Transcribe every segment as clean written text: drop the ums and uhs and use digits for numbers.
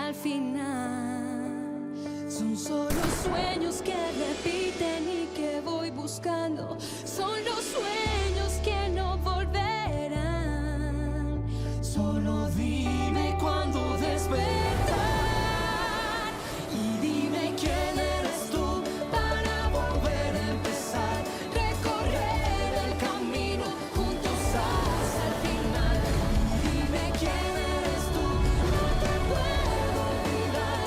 al final. Son solo sueños que repiten y que voy buscando. Son los sueños que no volverán. Solo dime cuándo despertar y dime quién eres tú para volver a empezar. Recorrer el camino juntos hasta el final. Dime quién eres tú, no te puedo olvidar.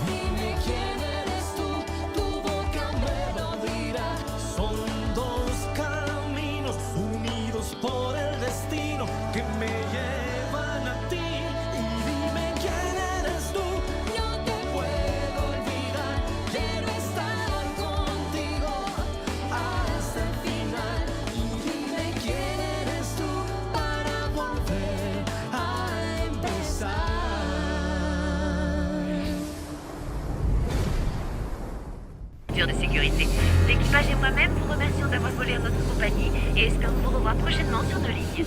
Dime quién eres tú, tu boca me lo dirá. Son dos caminos unidos por el destino que me llevan a ti. Y dime quién eres tú, No te puedo olvidar, quiero estar contigo hasta el final. Y dime quién eres tú para volver a empezar. De sécurité. L'équipage et moi-même vous remercions d'avoir volé en notre compagnie et espérons vous revoir prochainement sur nos lignes.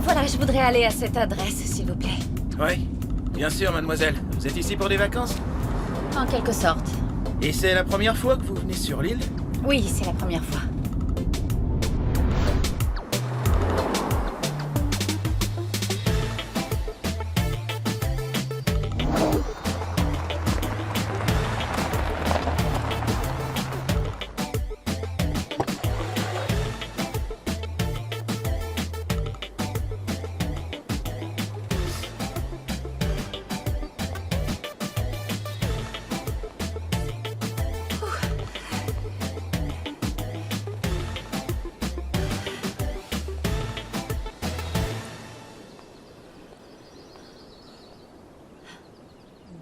Voilà, je voudrais aller à cette adresse, s'il vous plaît. Oui, bien sûr, mademoiselle. Vous êtes ici pour des vacances? En quelque sorte. Et c'est la première fois que vous venez sur l'île? Oui, c'est la première fois.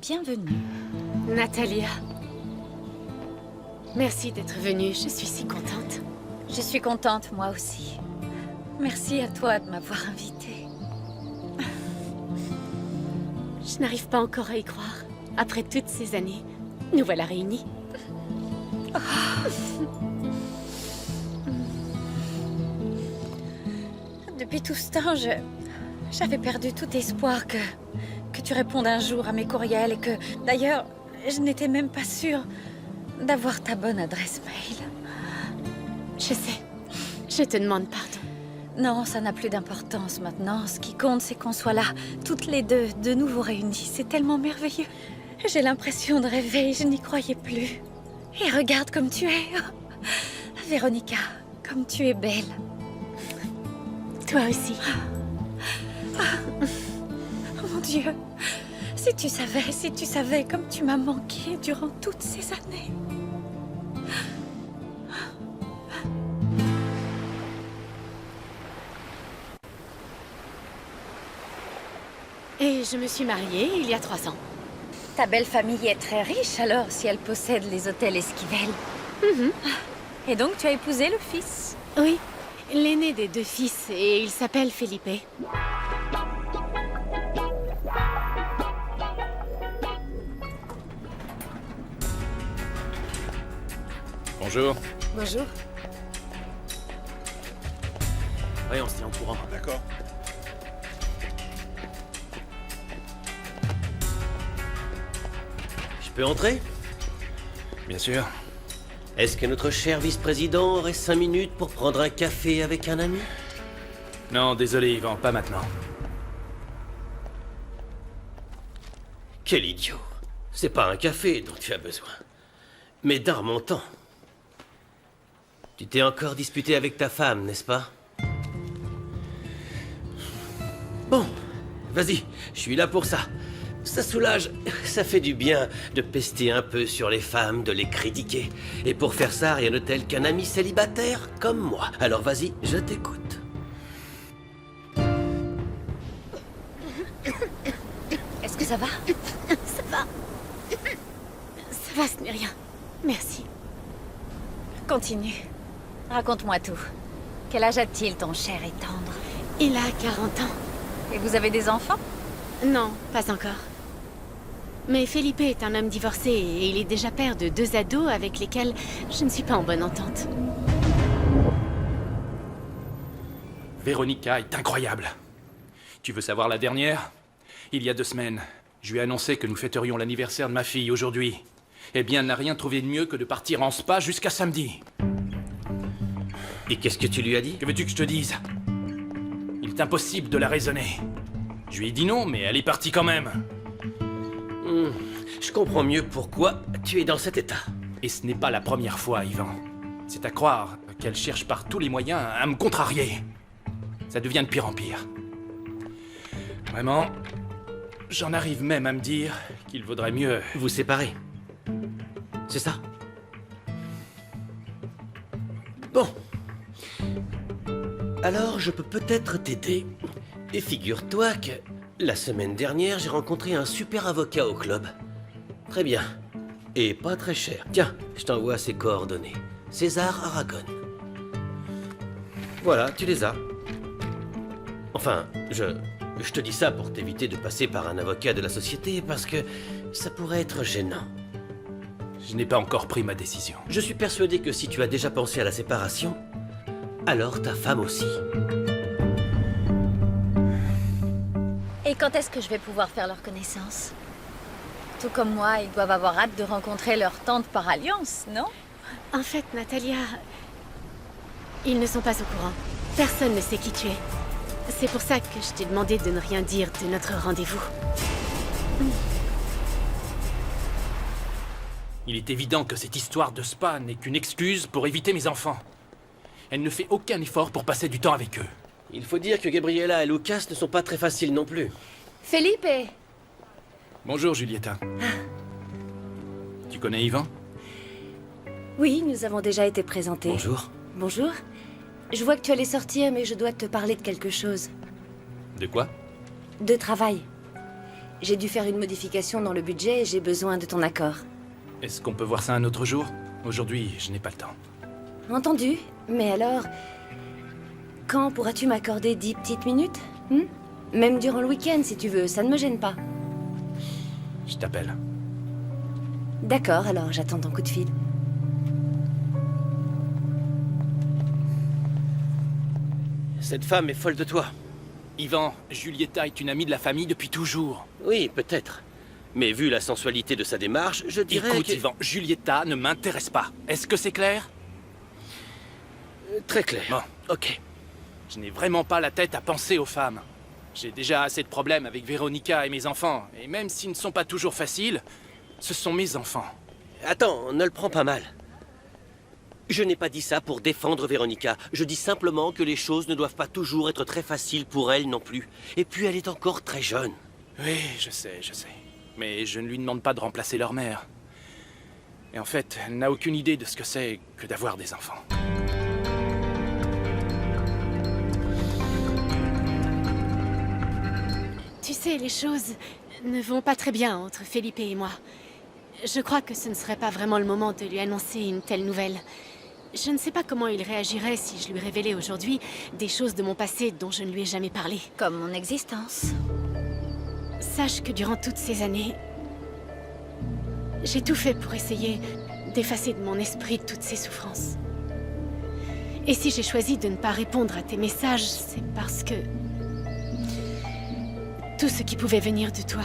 Bienvenue. Natalia. Merci d'être venue, je suis si contente. Je suis contente, moi aussi. Merci à toi de m'avoir invitée. Je n'arrive pas encore à y croire. Après toutes ces années, nous voilà réunis. Depuis tout ce temps, j'avais perdu tout espoir que tu répondes un jour à mes courriels et que, d'ailleurs, je n'étais même pas sûre d'avoir ta bonne adresse mail. Je sais. Je te demande pardon. Non, ça n'a plus d'importance maintenant. Ce qui compte, c'est qu'on soit là, toutes les deux, de nouveau réunies. C'est tellement merveilleux. J'ai l'impression de rêver, je n'y croyais plus. Et regarde comme tu es. Véronica, comme tu es belle. Toi aussi. Oh mon Dieu. Si tu savais comme tu m'as manqué durant toutes ces années. Et je me suis mariée il y a 3 ans. Ta belle famille est très riche alors si elle possède les hôtels Esquivel. Et donc tu as épousé le fils? Oui, l'aîné des 2 fils, et il s'appelle Felipe. Bonjour. Bonjour. Oui, on se tient au courant. D'accord. Je peux entrer? Bien sûr. Est-ce que notre cher vice-président aurait 5 minutes pour prendre un café avec un ami? Non, désolé, Yvan, pas maintenant. Quel idiot. C'est pas un café dont tu as besoin, mais d'un remontant. Tu t'es encore disputé avec ta femme, n'est-ce pas? Bon, vas-y, je suis là pour ça. Ça soulage, ça fait du bien de pester un peu sur les femmes, de les critiquer. Et pour faire ça, rien de tel qu'un ami célibataire comme moi. Alors vas-y, je t'écoute. Est-ce que ça va? Ça va, ce n'est rien. Merci. Continue. Raconte-moi tout. Quel âge a-t-il, ton cher et tendre? Il a 40 ans. Et vous avez des enfants? Non, pas encore. Mais Felipe est un homme divorcé et il est déjà père de 2 ados avec lesquels je ne suis pas en bonne entente. Véronica est incroyable. Tu veux savoir la dernière? Il y a 2 semaines, je lui ai annoncé que nous fêterions l'anniversaire de ma fille aujourd'hui. Eh bien, elle n'a rien trouvé de mieux que de partir en spa jusqu'à samedi. Et qu'est-ce que tu lui as dit? Que veux-tu que je te dise? Il est impossible de la raisonner. Je lui ai dit non, mais elle est partie quand même. Je comprends mieux pourquoi tu es dans cet état. Et ce n'est pas la première fois, Ivan. C'est à croire qu'elle cherche par tous les moyens à me contrarier. Ça devient de pire en pire. Vraiment, j'en arrive même à me dire qu'il vaudrait mieux... Vous séparer. C'est ça? Bon. Alors, je peux peut-être t'aider. Et figure-toi que la semaine dernière, j'ai rencontré un super avocat au club. Très bien. Et pas très cher. Tiens, je t'envoie ses coordonnées. César Aragon. Voilà, tu les as. Enfin, je te dis ça pour t'éviter de passer par un avocat de la société parce que ça pourrait être gênant. Je n'ai pas encore pris ma décision. Je suis persuadé que si tu as déjà pensé à la séparation, alors ta femme aussi. Et quand est-ce que je vais pouvoir faire leur connaissance? Tout comme moi, ils doivent avoir hâte de rencontrer leur tante par alliance, non? En fait, Natalia... Ils ne sont pas au courant. Personne ne sait qui tu es. C'est pour ça que je t'ai demandé de ne rien dire de notre rendez-vous. Il est évident que cette histoire de spa n'est qu'une excuse pour éviter mes enfants. Elle ne fait aucun effort pour passer du temps avec eux. Il faut dire que Gabriella et Lucas ne sont pas très faciles non plus. Felipe! Bonjour, Julieta. Tu connais Ivan? Oui, nous avons déjà été présentés. Bonjour. Bonjour. Je vois que tu allais sortir, mais je dois te parler de quelque chose. De quoi? De travail. J'ai dû faire une modification dans le budget et j'ai besoin de ton accord. Est-ce qu'on peut voir ça un autre jour? Aujourd'hui, je n'ai pas le temps. Entendu. Mais alors... Quand pourras-tu m'accorder 10 petites minutes? Même durant le week-end, si tu veux, ça ne me gêne pas. Je t'appelle. D'accord, alors j'attends ton coup de fil. Cette femme est folle de toi. Ivan, Julieta est une amie de la famille depuis toujours. Oui, peut-être. Mais vu la sensualité de sa démarche, je dirais Écoute, que... Ivan, Julieta ne m'intéresse pas. Est-ce que c'est clair? Très clair. Bon. Ok. Je n'ai vraiment pas la tête à penser aux femmes. J'ai déjà assez de problèmes avec Véronica et mes enfants. Et même s'ils ne sont pas toujours faciles, ce sont mes enfants. Attends, ne le prends pas mal. Je n'ai pas dit ça pour défendre Véronica. Je dis simplement que les choses ne doivent pas toujours être très faciles pour elle non plus. Et puis elle est encore très jeune. Oui, je sais. Mais je ne lui demande pas de remplacer leur mère. Et en fait, elle n'a aucune idée de ce que c'est que d'avoir des enfants. Tu sais, les choses ne vont pas très bien entre Felipe et moi. Je crois que ce ne serait pas vraiment le moment de lui annoncer une telle nouvelle. Je ne sais pas comment il réagirait si je lui révélais aujourd'hui des choses de mon passé dont je ne lui ai jamais parlé. Comme mon existence. Sache que durant toutes ces années, j'ai tout fait pour essayer d'effacer de mon esprit toutes ces souffrances. Et si j'ai choisi de ne pas répondre à tes messages, c'est parce que tout ce qui pouvait venir de toi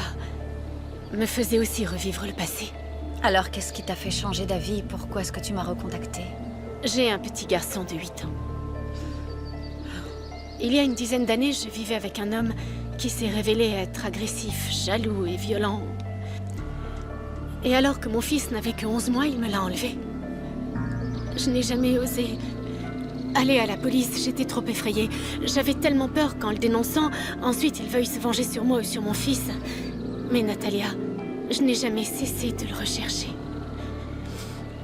me faisait aussi revivre le passé. Alors qu'est-ce qui t'a fait changer d'avis? Pourquoi est-ce que tu m'as recontacté? J'ai un petit garçon de 8 ans. Il y a une dizaine d'années, je vivais avec un homme qui s'est révélé être agressif, jaloux et violent. Et alors que mon fils n'avait que 11 mois, il me l'a enlevé. Je n'ai jamais osé aller à la police, j'étais trop effrayée. J'avais tellement peur qu'en le dénonçant, ensuite il veuille se venger sur moi ou sur mon fils. Mais Natalia, je n'ai jamais cessé de le rechercher.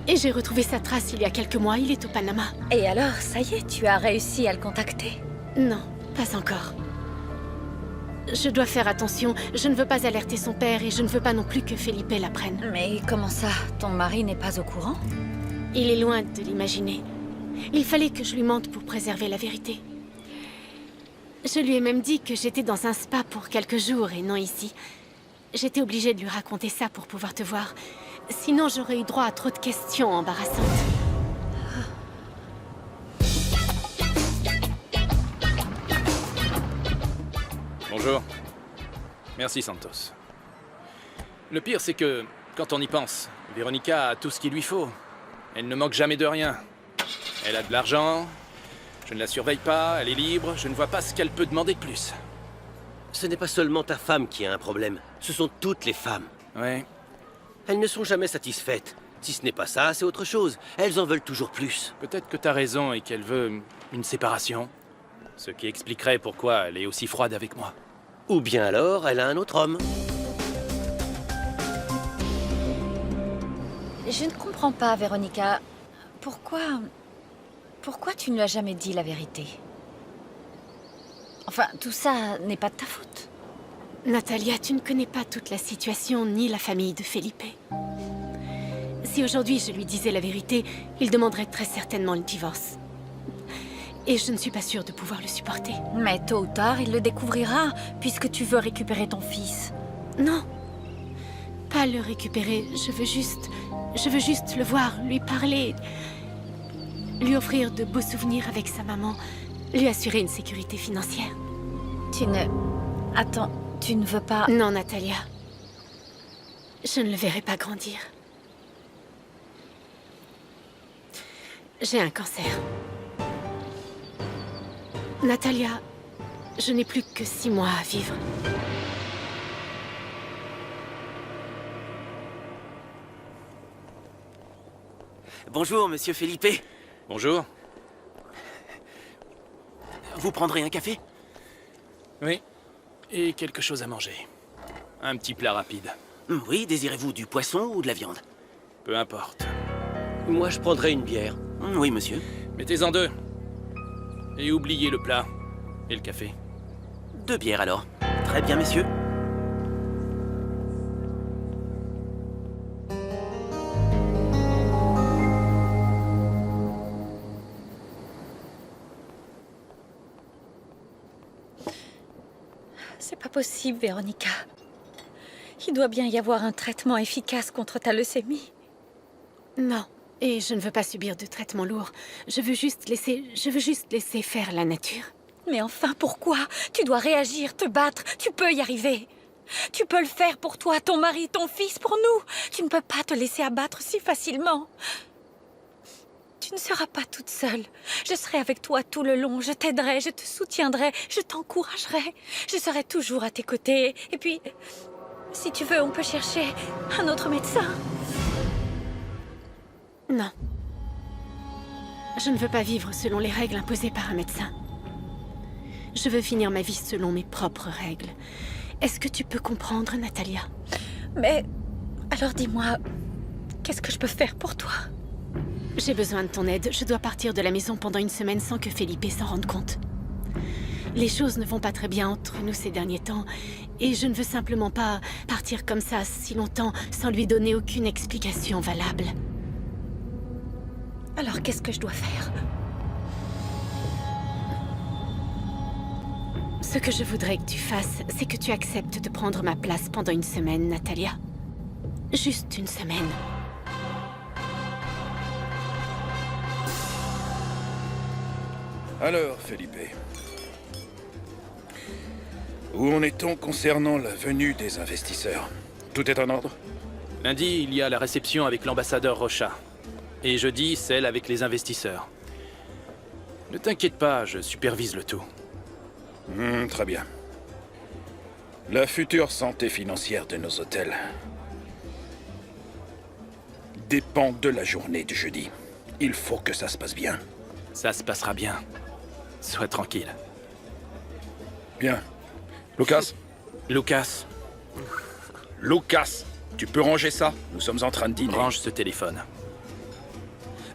Et j'ai retrouvé sa trace il y a quelques mois, il est au Panama. Et alors, ça y est, tu as réussi à le contacter? Non, pas encore. Je dois faire attention. Je ne veux pas alerter son père et je ne veux pas non plus que Felipe l'apprenne. Mais comment ça? Ton mari n'est pas au courant? Il est loin de l'imaginer. Il fallait que je lui mente pour préserver la vérité. Je lui ai même dit que j'étais dans un spa pour quelques jours et non ici. J'étais obligée de lui raconter ça pour pouvoir te voir. Sinon, j'aurais eu droit à trop de questions embarrassantes. Bonjour. Merci, Santos. Le pire, c'est que, quand on y pense, Véronica a tout ce qu'il lui faut. Elle ne manque jamais de rien. Elle a de l'argent, je ne la surveille pas, elle est libre, je ne vois pas ce qu'elle peut demander de plus. Ce n'est pas seulement ta femme qui a un problème, ce sont toutes les femmes. Ouais, Elles ne sont jamais satisfaites. Si ce n'est pas ça, c'est autre chose. Elles en veulent toujours plus. peut-être que t'as raison et qu'elle veut une séparation. Ce qui expliquerait pourquoi elle est aussi froide avec moi. Ou bien alors, elle a un autre homme. Je ne comprends pas, Véronica. Pourquoi tu ne lui as jamais dit la vérité? Enfin, tout ça n'est pas de ta faute. Natalia, tu ne connais pas toute la situation ni la famille de Felipe. Si aujourd'hui je lui disais la vérité, il demanderait très certainement le divorce. Et je ne suis pas sûre de pouvoir le supporter. Mais tôt ou tard, il le découvrira, puisque tu veux récupérer ton fils. Non. Pas le récupérer, je veux juste le voir, lui parler, lui offrir de beaux souvenirs avec sa maman, lui assurer une sécurité financière. Attends, tu ne veux pas... Non, Natalia. Je ne le verrai pas grandir. J'ai un cancer. Natalia, je n'ai plus que 6 mois à vivre. Bonjour, monsieur Felipe. Bonjour. Vous prendrez un café? Oui, et quelque chose à manger. Un petit plat rapide. Oui, désirez-vous du poisson ou de la viande? Peu importe. Moi, je prendrais une bière. Oui, monsieur. Mettez-en 2. Et oubliez le plat. Et le café. 2 bières alors. Très bien, messieurs. C'est pas possible, Véronica. Il doit bien y avoir un traitement efficace contre ta leucémie. Non. Et je ne veux pas subir de traitement lourd. Je veux juste laisser faire la nature. Mais enfin, pourquoi? Tu dois réagir, te battre. Tu peux y arriver. Tu peux le faire pour toi, ton mari, ton fils, pour nous. Tu ne peux pas te laisser abattre si facilement. Tu ne seras pas toute seule. Je serai avec toi tout le long. Je t'aiderai, je te soutiendrai, je t'encouragerai. Je serai toujours à tes côtés. Et puis, si tu veux, on peut chercher un autre médecin. Non. Je ne veux pas vivre selon les règles imposées par un médecin. Je veux finir ma vie selon mes propres règles. Est-ce que tu peux comprendre, Natalia? Mais, alors dis-moi, qu'est-ce que je peux faire pour toi? J'ai besoin de ton aide. Je dois partir de la maison pendant 1 semaine sans que Felipe s'en rende compte. Les choses ne vont pas très bien entre nous ces derniers temps. Et je ne veux simplement pas partir comme ça si longtemps sans lui donner aucune explication valable. Alors qu'est-ce que je dois faire? Ce que je voudrais que tu fasses, c'est que tu acceptes de prendre ma place pendant 1 semaine, Natalia. Juste 1 semaine. Alors, Felipe, où en est-on concernant la venue des investisseurs? Tout est en ordre? Lundi, il y a la réception avec l'ambassadeur Rocha. Et jeudi, celle avec les investisseurs. Ne t'inquiète pas, je supervise le tout. Très bien. La future santé financière de nos hôtels dépend de la journée du jeudi. Il faut que ça se passe bien. Ça se passera bien. Sois tranquille. Bien. Lucas? Lucas, Lucas, tu peux ranger ça? Nous sommes en train de dîner. range ce téléphone.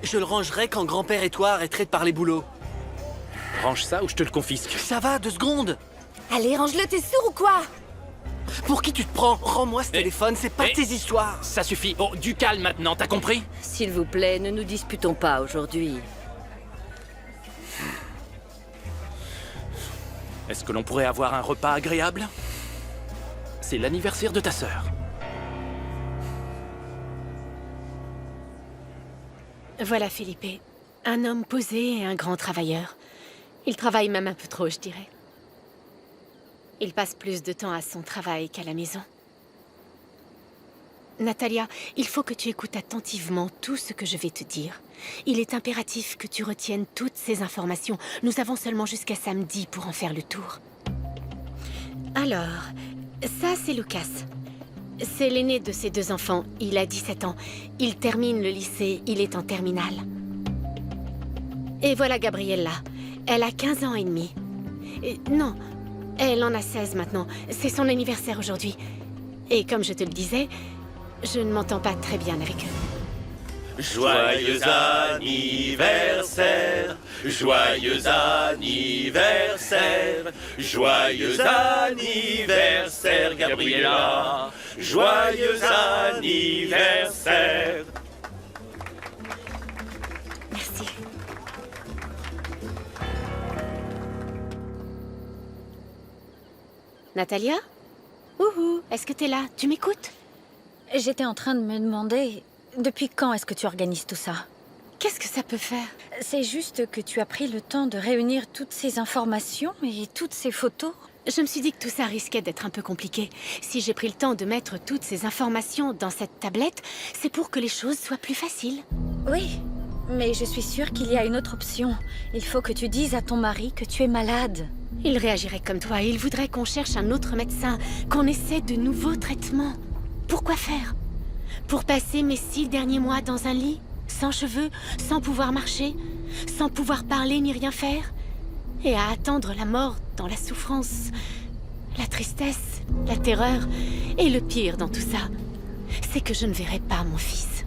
Je le rangerai quand grand-père et toi arrêterez de parler boulot. Range ça ou je te le confisque. Ça va, 2 secondes. Allez, range-le, t'es sourd ou quoi? Pour qui tu te prends? Rends-moi ce téléphone, c'est pas tes histoires. Ça suffit. Oh, du calme maintenant, t'as compris? S'il vous plaît, ne nous disputons pas aujourd'hui. Est-ce que l'on pourrait avoir un repas agréable? C'est l'anniversaire de ta sœur. Voilà Felipe, un homme posé et un grand travailleur. Il travaille même un peu trop, je dirais. Il passe plus de temps à son travail qu'à la maison. Natalia, il faut que tu écoutes attentivement tout ce que je vais te dire. Il est impératif que tu retiennes toutes ces informations. Nous avons seulement jusqu'à samedi pour en faire le tour. Alors, ça c'est Lucas. C'est l'aîné de ses 2 enfants. Il a 17 ans. Il termine le lycée. Il est en terminale. Et voilà Gabriella. Elle a 15 ans et demi. Non, elle en a 16 maintenant. C'est son anniversaire aujourd'hui. Et comme je te le disais, je ne m'entends pas très bien avec eux. Joyeux anniversaire, joyeux anniversaire, joyeux anniversaire, Gabriella, joyeux anniversaire. Merci. Natalia? Ouhou, est-ce que t'es là? Tu m'écoutes? J'étais en train de me demander, depuis quand est-ce que tu organises tout ça? Qu'est-ce que ça peut faire? C'est juste que tu as pris le temps de réunir toutes ces informations et toutes ces photos. Je me suis dit que tout ça risquait d'être un peu compliqué. Si j'ai pris le temps de mettre toutes ces informations dans cette tablette, c'est pour que les choses soient plus faciles. Oui, mais je suis sûre qu'il y a une autre option. Il faut que tu dises à ton mari que tu es malade. Il réagirait comme toi. Il voudrait qu'on cherche un autre médecin, qu'on essaie de nouveaux traitements. Pourquoi faire? Pour passer mes 6 derniers mois dans un lit, sans cheveux, sans pouvoir marcher, sans pouvoir parler ni rien faire, et à attendre la mort dans la souffrance, la tristesse, la terreur, et le pire dans tout ça, c'est que je ne verrai pas mon fils.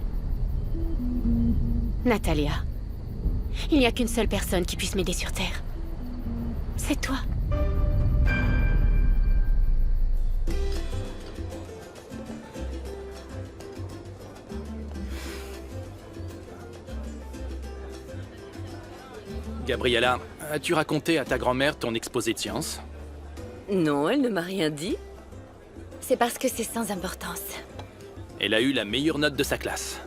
Natalia, il n'y a qu'une seule personne qui puisse m'aider sur Terre. C'est toi. Gabriella, as-tu raconté à ta grand-mère ton exposé de sciences? Non, elle ne m'a rien dit. C'est parce que c'est sans importance. Elle a eu la meilleure note de sa classe.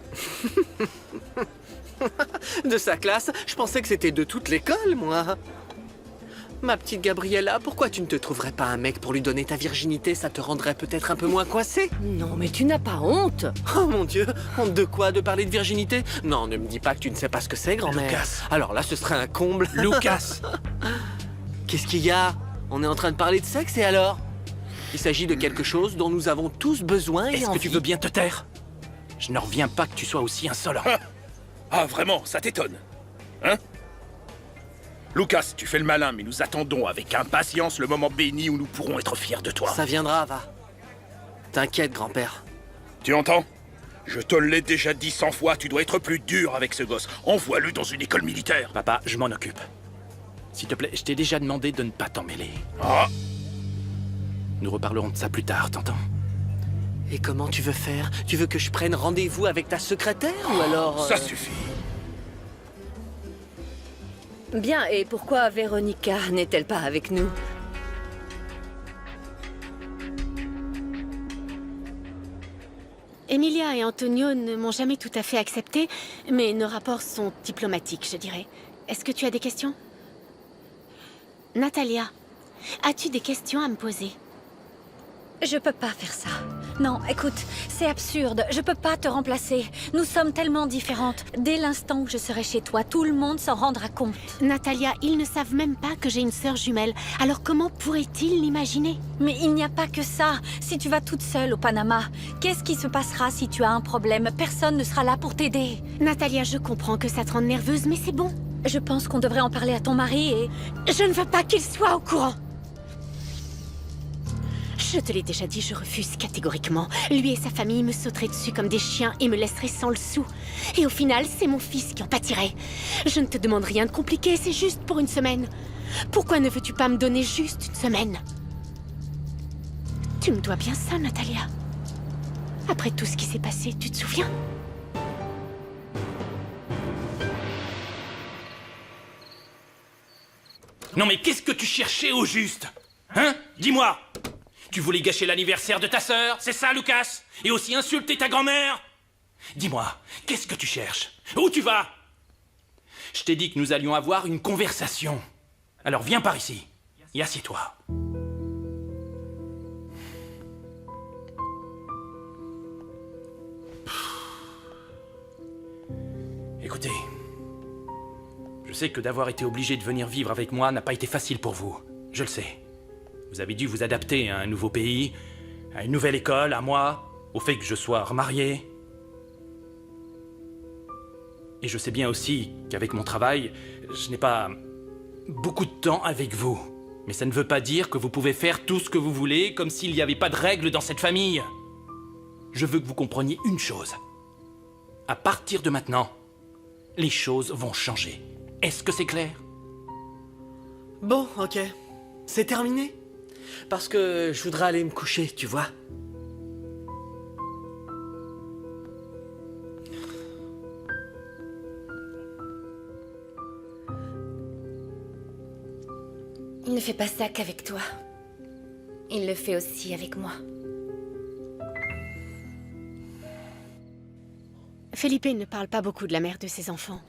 De sa classe? Je pensais que c'était de toute l'école, moi. Ma petite Gabriella, pourquoi tu ne te trouverais pas un mec pour lui donner ta virginité? Ça te rendrait peut-être un peu moins coincé. Non, mais tu n'as pas honte. Oh mon Dieu, honte de quoi? De parler de virginité? Non, ne me dis pas que tu ne sais pas ce que c'est, grand-mère. Lucas. Alors là, ce serait un comble. Lucas! Qu'est-ce qu'il y a? On est en train de parler de sexe et alors? Il s'agit de quelque chose dont nous avons tous besoin et Est-ce que envie. tu veux bien te taire? Je ne reviens pas que tu sois aussi insolent. Ah, vraiment, ça t'étonne? Hein? Lucas, tu fais le malin, mais nous attendons avec impatience le moment béni où nous pourrons être fiers de toi. Ça viendra, va. T'inquiète, grand-père. Tu entends? Je te l'ai déjà dit 100 fois, tu dois être plus dur avec ce gosse. Envoie-le dans une école militaire. Papa, je m'en occupe. S'il te plaît, je t'ai déjà demandé de ne pas t'en mêler. Ah, Nous reparlerons de ça plus tard, t'entends? Et comment tu veux faire? Tu veux que je prenne rendez-vous avec ta secrétaire ou alors... ça suffit. Bien, et pourquoi Véronica n'est-elle pas avec nous? Emilia et Antonio ne m'ont jamais tout à fait accepté, mais nos rapports sont diplomatiques, je dirais. Est-ce que tu as des questions? Natalia, as-tu des questions à me poser? Je peux pas faire ça. Non, écoute, c'est absurde. Je peux pas te remplacer. Nous sommes tellement différentes. Dès l'instant où je serai chez toi, tout le monde s'en rendra compte. Natalia, ils ne savent même pas que j'ai une sœur jumelle. Alors comment pourraient-ils l'imaginer? Mais il n'y a pas que ça. Si tu vas toute seule au Panama, qu'est-ce qui se passera si tu as un problème? Personne ne sera là pour t'aider. Natalia, je comprends que ça te rende nerveuse, mais c'est bon. Je pense qu'on devrait en parler à ton mari et... Je ne veux pas qu'il soit au courant. Je te l'ai déjà dit, je refuse catégoriquement. Lui et sa famille me sauteraient dessus comme des chiens et me laisseraient sans le sou. Et au final, c'est mon fils qui en pâtirait. Je ne te demande rien de compliqué, c'est juste pour une semaine. Pourquoi ne veux-tu pas me donner juste une semaine? Tu me dois bien ça, Natalia. Après tout ce qui s'est passé, tu te souviens? Non mais qu'est-ce que tu cherchais au juste? Hein? Dis-moi! Tu voulais gâcher l'anniversaire de ta sœur, c'est ça, Lucas? Et aussi insulter ta grand-mère? Dis-moi, qu'est-ce que tu cherches? Où tu vas? Je t'ai dit que nous allions avoir une conversation. Alors viens par ici et assieds-toi. Écoutez, je sais que d'avoir été obligé de venir vivre avec moi n'a pas été facile pour vous. Je le sais. Vous avez dû vous adapter à un nouveau pays, à une nouvelle école, à moi, au fait que je sois remarié. Et je sais bien aussi qu'avec mon travail, je n'ai pas beaucoup de temps avec vous. Mais ça ne veut pas dire que vous pouvez faire tout ce que vous voulez comme s'il n'y avait pas de règles dans cette famille. Je veux que vous compreniez une chose. À partir de maintenant, les choses vont changer. Est-ce que c'est clair? Bon, ok. C'est terminé. Parce que je voudrais aller me coucher, tu vois. Il ne fait pas ça qu'avec toi. Il le fait aussi avec moi. Felipe ne parle pas beaucoup de la mère de ses enfants.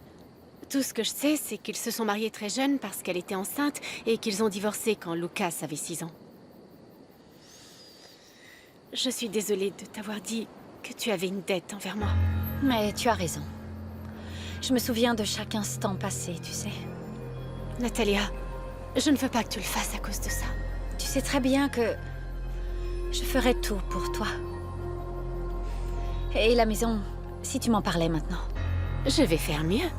Tout ce que je sais, c'est qu'ils se sont mariés très jeunes parce qu'elle était enceinte et qu'ils ont divorcé quand Lucas avait 6 ans. Je suis désolée de t'avoir dit que tu avais une dette envers moi. Mais tu as raison. Je me souviens de chaque instant passé, tu sais. Natalia, je ne veux pas que tu le fasses à cause de ça. Tu sais très bien que je ferai tout pour toi. Et la maison, si tu m'en parlais maintenant. Je vais faire mieux.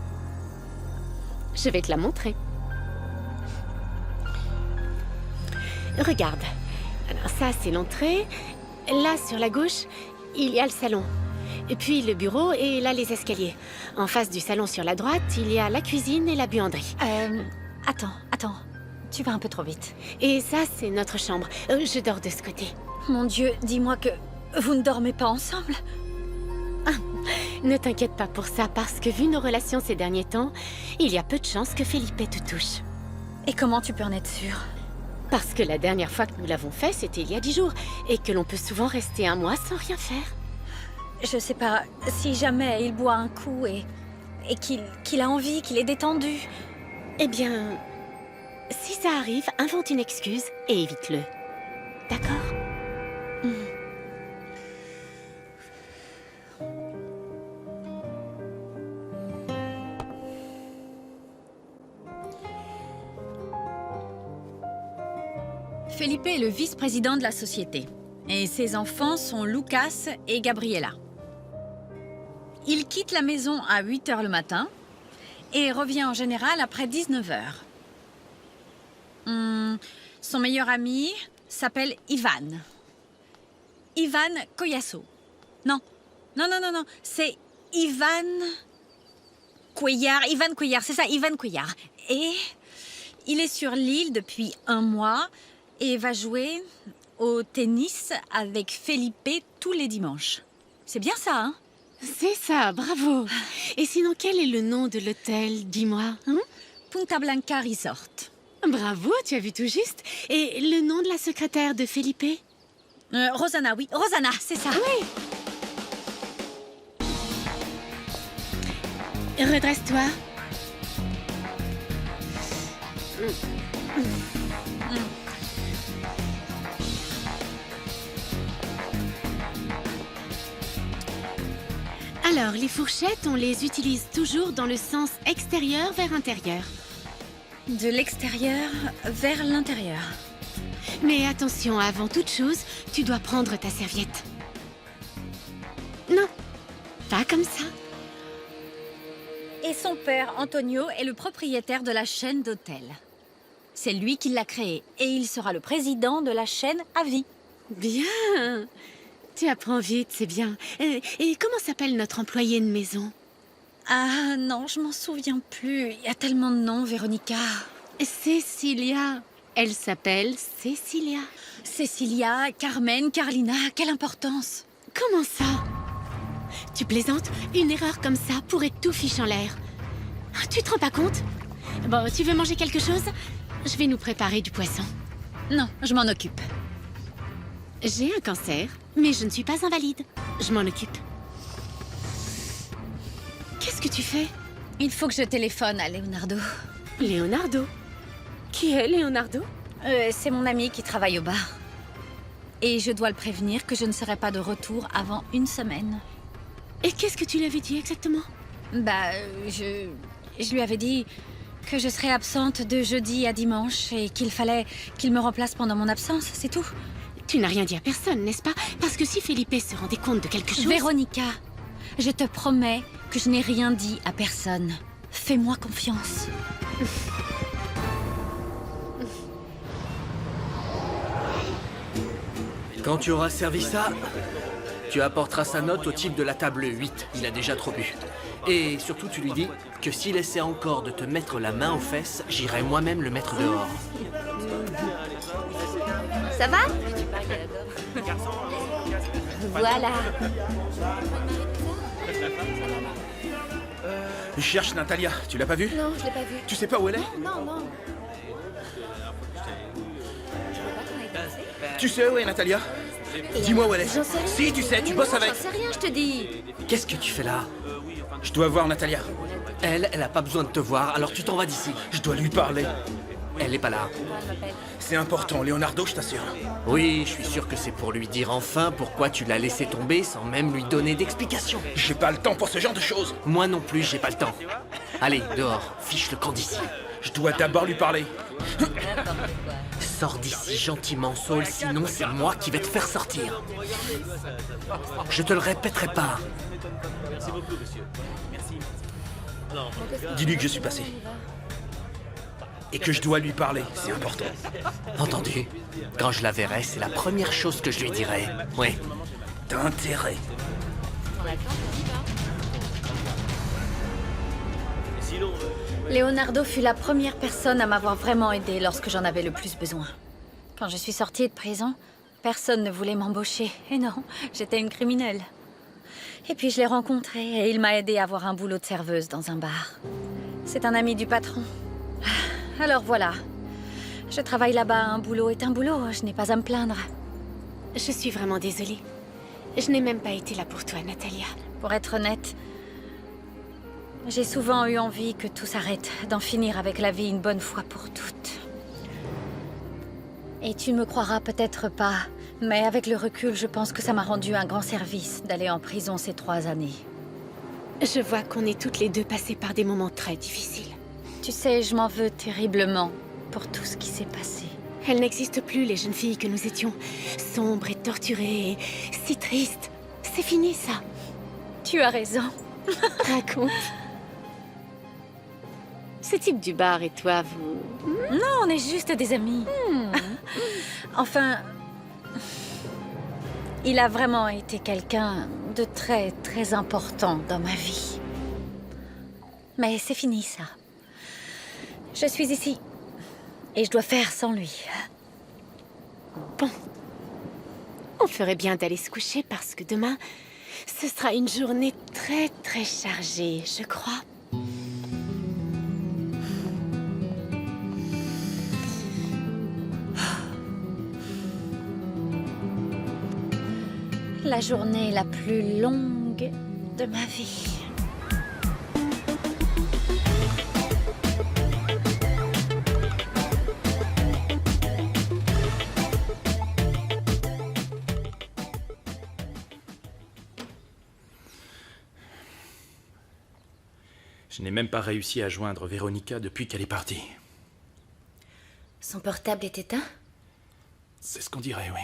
Je vais te la montrer. Regarde. Alors ça, c'est l'entrée. Là, sur la gauche, il y a le salon. Et puis le bureau et là, les escaliers. En face du salon, sur la droite, il y a la cuisine et la buanderie. Attends. Tu vas un peu trop vite. Et ça, c'est notre chambre. Je dors de ce côté. Mon Dieu, dis-moi que vous ne dormez pas ensemble? Ne t'inquiète pas pour ça, parce que vu nos relations ces derniers temps, il y a peu de chances que Felipe te touche. Et comment tu peux en être sûre? Parce que la dernière fois que nous l'avons fait, c'était il y a 10 jours, et que l'on peut souvent rester un mois sans rien faire. Je sais pas, si jamais il boit un coup et qu'il a envie, qu'il est détendu. Eh bien, si ça arrive, invente une excuse et évite-le. D'accord? Felipe est le vice-président de la société. Et ses enfants sont Lucas et Gabriela. Il quitte la maison à 8 h le matin et revient en général après 19 h. Son meilleur ami s'appelle Ivan. Ivan Collasso. Non, c'est Ivan Cuellar. Ivan Cuellar, c'est ça, Ivan Cuellar. Et il est sur l'île depuis 1 mois et va jouer au tennis avec Felipe tous les dimanches. C'est bien ça, hein? C'est ça, bravo. Et sinon, quel est le nom de l'hôtel, dis-moi, hein? Punta Blanca Resort. Bravo, tu as vu tout juste. Et le nom de la secrétaire de Felipe? Rosanna, oui. Rosanna, c'est ça. Oui. Redresse-toi. Alors, les fourchettes, on les utilise toujours dans le sens extérieur vers intérieur. De l'extérieur vers l'intérieur. Mais attention, avant toute chose, tu dois prendre ta serviette. Non, pas comme ça. Et son père, Antonio, est le propriétaire de la chaîne d'hôtels. C'est lui qui l'a créée et il sera le président de la chaîne à vie. Bien. Tu apprends vite, c'est bien. Et comment s'appelle notre employé de maison? Ah non, je m'en souviens plus. Il y a tellement de noms, Véronica. Cécilia. Elle s'appelle Cecilia. Cecilia, Carmen, Carlina, quelle importance. Comment ça? Tu plaisantes? Une erreur comme ça pourrait tout fiche en l'air. Ah, tu te rends pas compte? Bon, tu veux manger quelque chose? Je vais nous préparer du poisson. Non, je m'en occupe. J'ai un cancer, mais je ne suis pas invalide. Je m'en occupe. Qu'est-ce que tu fais? Il faut que je téléphone à Leonardo. Leonardo? Qui est Leonardo? C'est mon ami qui travaille au bar. Et je dois le prévenir que je ne serai pas de retour avant une semaine. Et qu'est-ce que tu lui avais dit exactement? Je lui avais dit que je serais absente de jeudi à dimanche et qu'il fallait qu'il me remplace pendant mon absence, c'est tout. Tu n'as rien dit à personne, n'est-ce pas? Parce que si Felipe se rendait compte de quelque chose... Véronica, je te promets que je n'ai rien dit à personne. Fais-moi confiance. Quand tu auras servi ça, tu apporteras sa note au type de la table 8. Il a déjà trop bu. Et surtout, tu lui dis que s'il essaie encore de te mettre la main aux fesses, j'irai moi-même le mettre dehors. Ça va? Voilà. Je cherche Natalia, tu l'as pas vue? Non, je l'ai pas vu. Tu sais pas où elle est? Non, non. Tu sais où est Natalia? Dis-moi où elle est. J'en sais rien. Si, tu sais, tu Mais bosses non, avec. J'en sais rien, je te dis. Qu'est-ce que tu fais là? Je dois voir Natalia. Elle a pas besoin de te voir, alors tu t'en vas d'ici. Je dois lui parler. Elle est pas là. C'est important, Leonardo, je t'assure. Oui, je suis sûr que c'est pour lui dire enfin pourquoi tu l'as laissé tomber sans même lui donner d'explication. J'ai pas le temps pour ce genre de choses. Moi non plus, j'ai pas le temps. Allez, dehors, fiche le camp d'ici. Je dois d'abord lui parler. Sors d'ici gentiment, Saul, sinon c'est moi qui vais te faire sortir. Je te le répéterai pas. Dis-lui que je suis passé. Et que je dois lui parler, c'est important. Entendu. Quand je la verrai, c'est la première chose que je lui dirai. Oui. T'as intérêt. Leonardo fut la première personne à m'avoir vraiment aidée lorsque j'en avais le plus besoin. Quand je suis sortie de prison, personne ne voulait m'embaucher. Et non, j'étais une criminelle. Et puis je l'ai rencontré et il m'a aidé à avoir un boulot de serveuse dans un bar. C'est un ami du patron. Alors voilà. Je travaille là-bas, un boulot est un boulot, je n'ai pas à me plaindre. Je suis vraiment désolée. Je n'ai même pas été là pour toi, Natalia. Pour être honnête, j'ai souvent eu envie que tout s'arrête, d'en finir avec la vie une bonne fois pour toutes. Et tu ne me croiras peut-être pas, mais avec le recul, je pense que ça m'a rendu un grand service d'aller en prison ces 3 années. Je vois qu'on est toutes les deux passées par des moments très difficiles. Tu sais, je m'en veux terriblement pour tout ce qui s'est passé. Elles n'existent plus, les jeunes filles que nous étions. Sombres et torturées, et si tristes. C'est fini, ça. Tu as raison. Raconte. Ce type du bar et toi, vous... Non, on est juste des amis. Enfin, il a vraiment été quelqu'un de très, très important dans ma vie. Mais c'est fini, ça. Je suis ici. Et je dois faire sans lui. Bon. On ferait bien d'aller se coucher parce que demain, ce sera une journée très, très chargée, je crois. La journée la plus longue de ma vie. Je n'ai même pas réussi à joindre Véronica depuis qu'elle est partie. Son portable est éteint? C'est ce qu'on dirait, oui.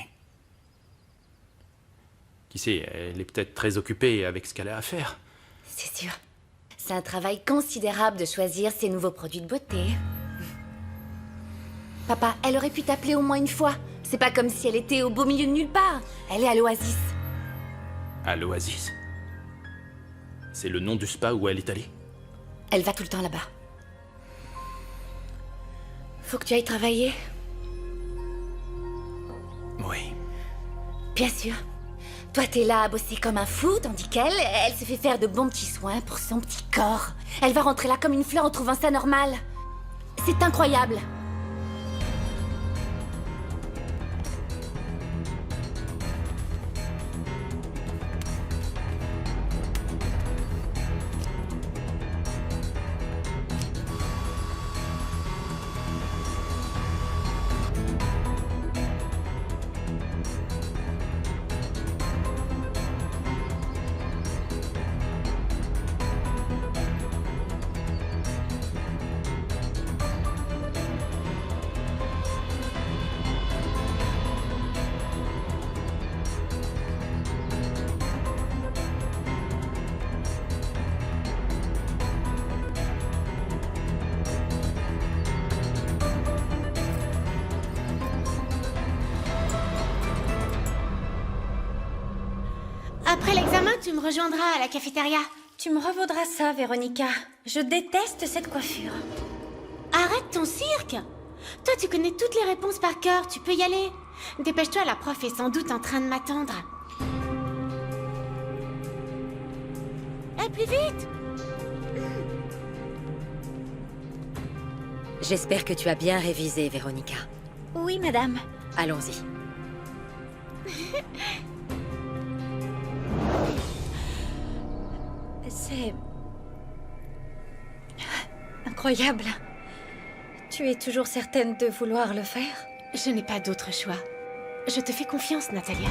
Qui sait, elle est peut-être très occupée avec ce qu'elle a à faire. C'est sûr. C'est un travail considérable de choisir ses nouveaux produits de beauté. Papa, elle aurait pu t'appeler au moins une fois. C'est pas comme si elle était au beau milieu de nulle part. Elle est à l'Oasis. À l'Oasis? C'est le nom du spa où elle est allée? Elle va tout le temps là-bas. Faut que tu ailles travailler. Bien sûr. Toi, t'es là à bosser comme un fou, tandis qu'elle, elle se fait faire de bons petits soins pour son petit corps. Elle va rentrer là comme une fleur en trouvant ça normal. C'est incroyable. Après l'examen, tu me rejoindras à la cafétéria. Tu me revaudras ça, Véronica. Je déteste cette coiffure. Arrête ton cirque! Toi, tu connais toutes les réponses par cœur, tu peux y aller. Dépêche-toi, la prof est sans doute en train de m'attendre. Eh, plus vite! J'espère que tu as bien révisé, Véronica. Oui, madame. Allons-y. C'est... incroyable. Tu es toujours certaine de vouloir le faire? Je n'ai pas d'autre choix. Je te fais confiance, Natalia.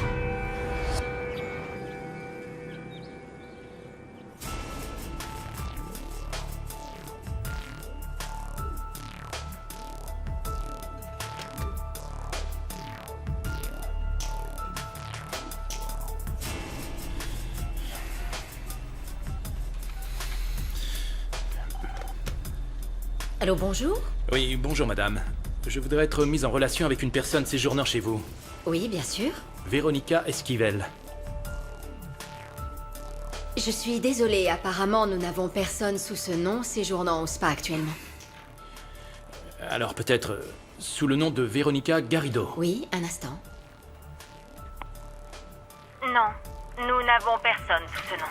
Allô, bonjour? Oui, bonjour madame. Je voudrais être mise en relation avec une personne séjournant chez vous. Oui, bien sûr. Véronica Esquivel. Je suis désolée, apparemment nous n'avons personne sous ce nom séjournant au spa actuellement. Alors peut-être sous le nom de Véronica Garrido. Oui, un instant. Non, nous n'avons personne sous ce nom.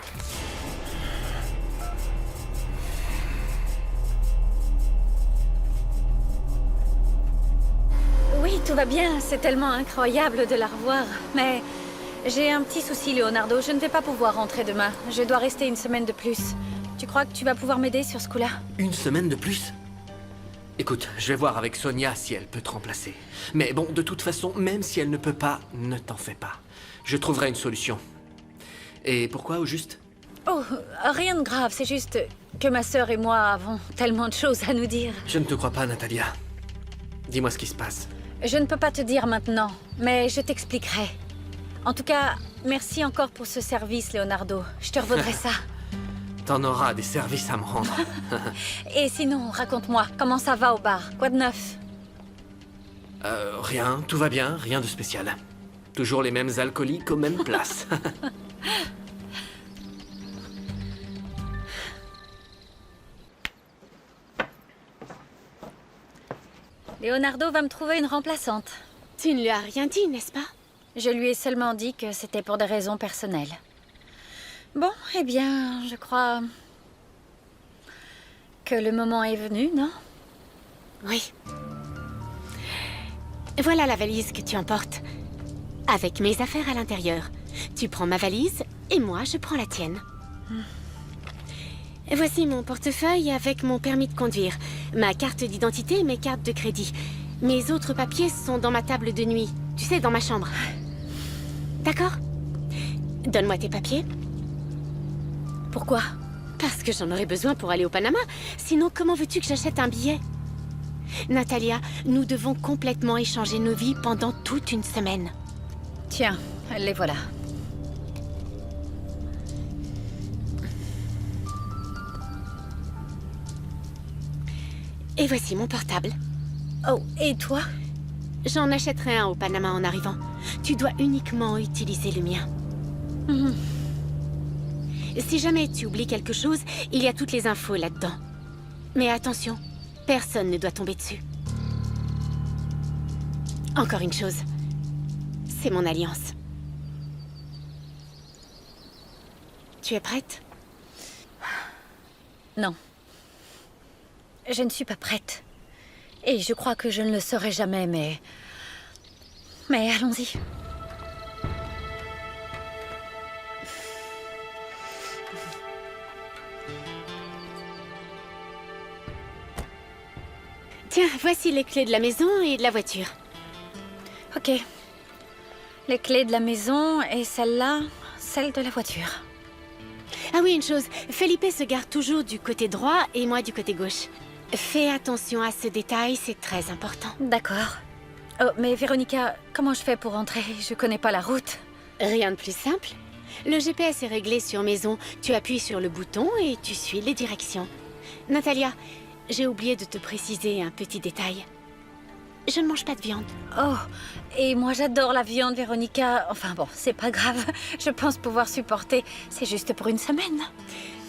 Oui, tout va bien. C'est tellement incroyable de la revoir. Mais j'ai un petit souci, Leonardo. Je ne vais pas pouvoir rentrer demain. Je dois rester une semaine de plus. Tu crois que tu vas pouvoir m'aider sur ce coup-là? Une semaine de plus? Écoute, je vais voir avec Sonia si elle peut te remplacer. Mais bon, de toute façon, même si elle ne peut pas, ne t'en fais pas. Je trouverai une solution. Et pourquoi, au juste? Oh, rien de grave. C'est juste que ma sœur et moi avons tellement de choses à nous dire. Je ne te crois pas, Natalia. Dis-moi ce qui se passe. Je ne peux pas te dire maintenant, mais je t'expliquerai. En tout cas, merci encore pour ce service, Leonardo. Je te revaudrai ça. T'en auras des services à me rendre. Et sinon, raconte-moi, comment ça va au bar? Quoi de neuf? Rien, tout va bien, rien de spécial. Toujours les mêmes alcooliques aux mêmes places. Leonardo va me trouver une remplaçante. Tu ne lui as rien dit, n'est-ce pas? Je lui ai seulement dit que c'était pour des raisons personnelles. Bon, eh bien, je crois que le moment est venu, non? Oui. Voilà la valise que tu emportes. Avec mes affaires à l'intérieur. Tu prends ma valise et moi, je prends la tienne. Voici mon portefeuille avec mon permis de conduire, ma carte d'identité et mes cartes de crédit. Mes autres papiers sont dans ma table de nuit. Tu sais, dans ma chambre. D'accord? Donne-moi tes papiers. Pourquoi? Parce que j'en aurais besoin pour aller au Panama. Sinon, comment veux-tu que j'achète un billet? Natalia, nous devons complètement échanger nos vies pendant toute une semaine. Tiens, les voilà. Et voici mon portable. Oh, et toi? J'en achèterai un au Panama en arrivant. Tu dois uniquement utiliser le mien. Si jamais tu oublies quelque chose, il y a toutes les infos là-dedans. Mais attention, personne ne doit tomber dessus. Encore une chose, c'est mon alliance. Tu es prête? Non. Je ne suis pas prête. Et je crois que je ne le serai jamais, mais... Mais allons-y. Tiens, voici les clés de la maison et de la voiture. Ok. Les clés de la maison et celle-là, celle de la voiture. Ah oui, une chose. Felipe se gare toujours du côté droit et moi du côté gauche. Fais attention à ce détail, c'est très important. D'accord. Oh, mais Véronica, comment je fais pour rentrer? Je connais pas la route. Rien de plus simple. Le GPS est réglé sur maison. Tu appuies sur le bouton et tu suis les directions. Natalia, j'ai oublié de te préciser un petit détail. Je ne mange pas de viande. Oh, et moi j'adore la viande, Véronica. Enfin bon, c'est pas grave. Je pense pouvoir supporter. C'est juste pour une semaine.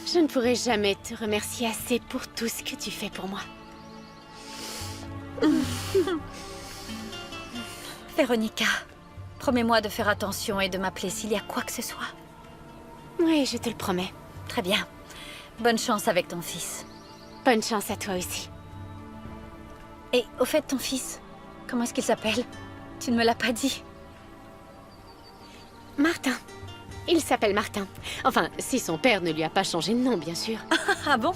Je ne pourrai jamais te remercier assez pour tout ce que tu fais pour moi. Véronica, promets-moi de faire attention et de m'appeler s'il y a quoi que ce soit. Oui, je te le promets. Très bien. Bonne chance avec ton fils. Bonne chance à toi aussi. Et au fait, ton fils, comment est-ce qu'il s'appelle? Tu ne me l'as pas dit. Martin. Il s'appelle Martin. Enfin, si son père ne lui a pas changé de nom, bien sûr. Ah bon?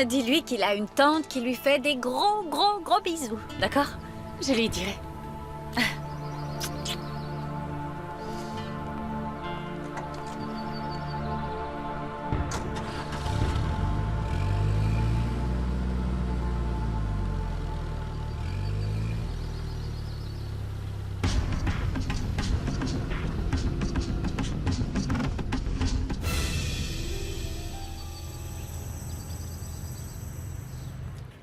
Dis-lui qu'il a une tante qui lui fait des gros bisous, d'accord? Je lui dirai.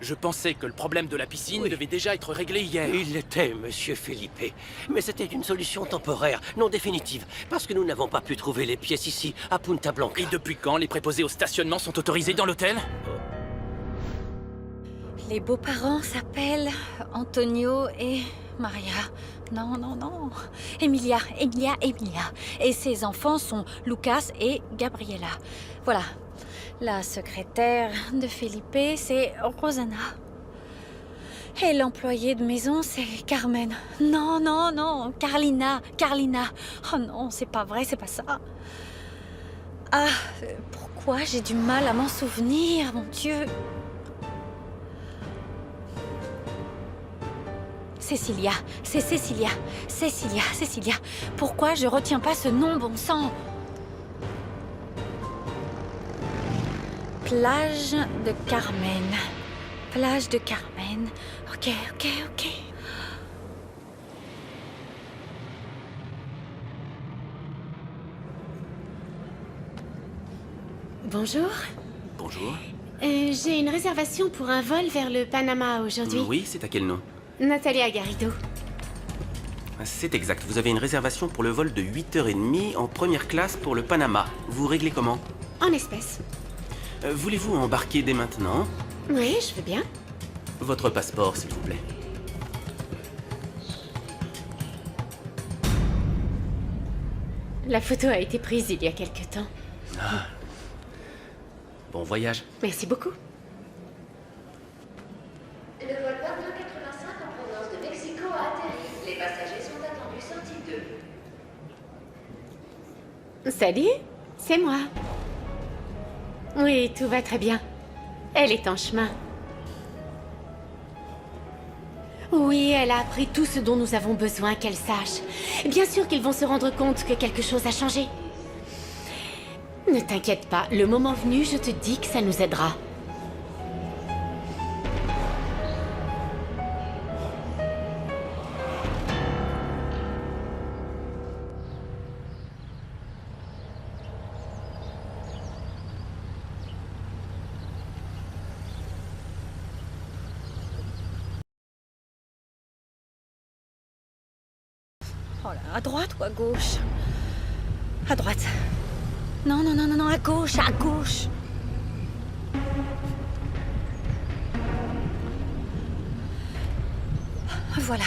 Je pensais que le problème de la piscine Oui. devait déjà être réglé hier. Il l'était, monsieur Felipe. Mais c'était une solution temporaire, non définitive, parce que nous n'avons pas pu trouver les pièces ici, à Punta Blanca. Et depuis quand les préposés au stationnement sont autorisés dans l'hôtel? Les beaux-parents s'appellent Antonio et Maria. Non. Emilia. Et ses enfants sont Lucas et Gabriela. Voilà. La secrétaire de Felipe, c'est Rosana. Et l'employée de maison, c'est Carmen. Non, Carlina. Oh non, c'est pas vrai, c'est pas ça. Ah, pourquoi j'ai du mal à m'en souvenir, mon Dieu. Cécilia, c'est Cécilia. Cécilia. Pourquoi je retiens pas ce nom, bon sang? Plage de Carmen. Ok. Bonjour. Bonjour. J'ai une réservation pour un vol vers le Panama aujourd'hui. Oui, c'est à quel nom? Natalia Garrido. C'est exact. Vous avez une réservation pour le vol de 8h30 en première classe pour le Panama. Vous réglez comment? En espèces. Voulez-vous embarquer dès maintenant? Oui, je veux bien. Votre passeport, s'il vous plaît. La photo a été prise il y a quelque temps. Bon voyage. Merci beaucoup. Le vol 2285 en provenance de Mexico a atterri. Les passagers sont attendus sortis 2. Salut, c'est moi. Oui, tout va très bien. Elle est en chemin. Oui, elle a appris tout ce dont nous avons besoin qu'elle sache. Bien sûr qu'ils vont se rendre compte que quelque chose a changé. Ne t'inquiète pas, le moment venu, je te dis que ça nous aidera. Oh là, à droite ou à gauche? À droite. Non, à gauche. Voilà.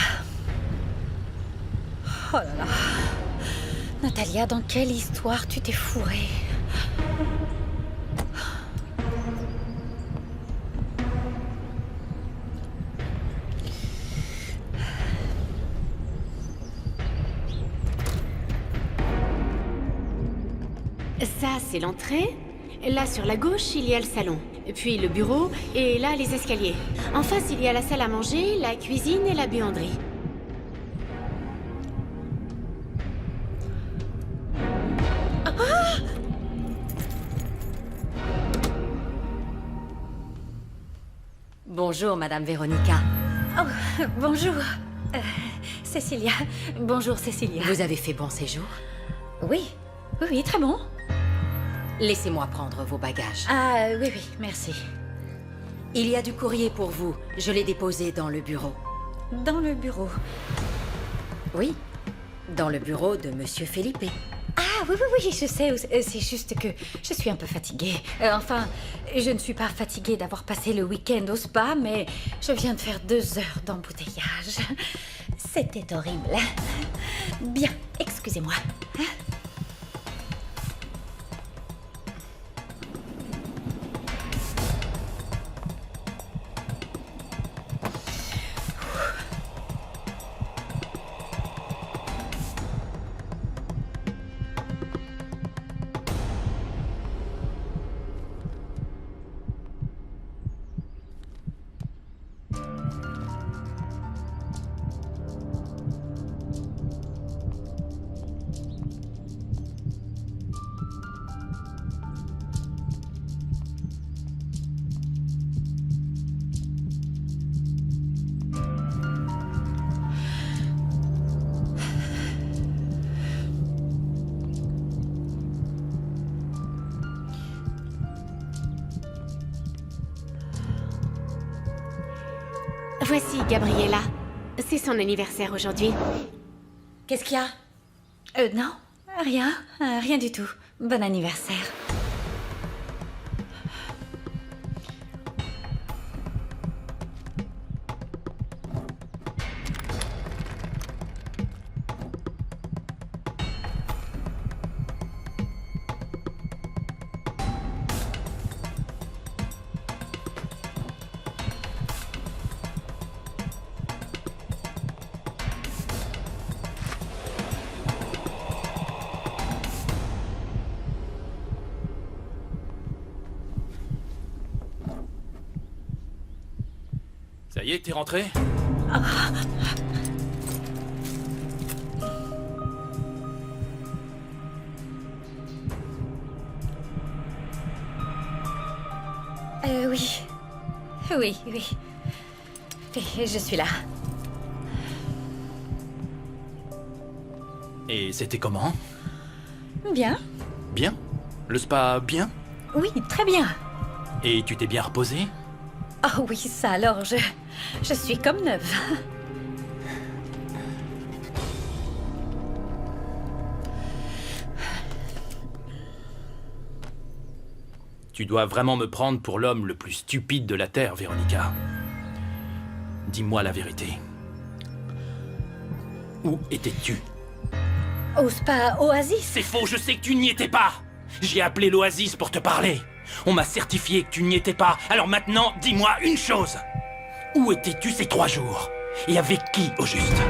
Oh là là. Natalia, dans quelle histoire tu t'es fourrée? Ça, c'est l'entrée. Là, sur la gauche, il y a le salon. Puis le bureau, et là, les escaliers. En face, il y a la salle à manger, la cuisine et la buanderie. Bonjour, Madame Véronica. Oh, bonjour. Cécilia. Bonjour, Cécilia. Vous avez fait bon séjour? Oui, oui, oui, très bon. Laissez-moi prendre vos bagages. Ah, oui, oui, merci. Il y a du courrier pour vous. Je l'ai déposé dans le bureau. Dans le bureau. Oui, dans le bureau de Monsieur Felipe. Ah, oui, oui, oui, je sais. C'est juste que je suis un peu fatiguée. Enfin, je ne suis pas fatiguée d'avoir passé le week-end au spa, mais je viens de faire 2 heures d'embouteillage. C'était horrible. Bien, excusez-moi. Voici Gabriella. C'est son anniversaire aujourd'hui. Qu'est-ce qu'il y a? Non, rien. Rien du tout. Bon anniversaire. Ça y est, t'es rentré? Oui. Oui, oui. Je suis là. Et c'était comment? Bien. Bien? Le spa, bien? Oui, très bien. Et tu t'es bien reposé? Oh oui, ça alors, je suis comme neuve. Tu dois vraiment me prendre pour l'homme le plus stupide de la Terre, Véronica. Dis-moi la vérité. Où étais-tu? Au spa Oasis. C'est faux, je sais que tu n'y étais pas. J'ai appelé l'Oasis pour te parler. On m'a certifié que tu n'y étais pas. Alors maintenant, dis-moi une chose. Où étais-tu ces 3 jours? Et avec qui, au juste?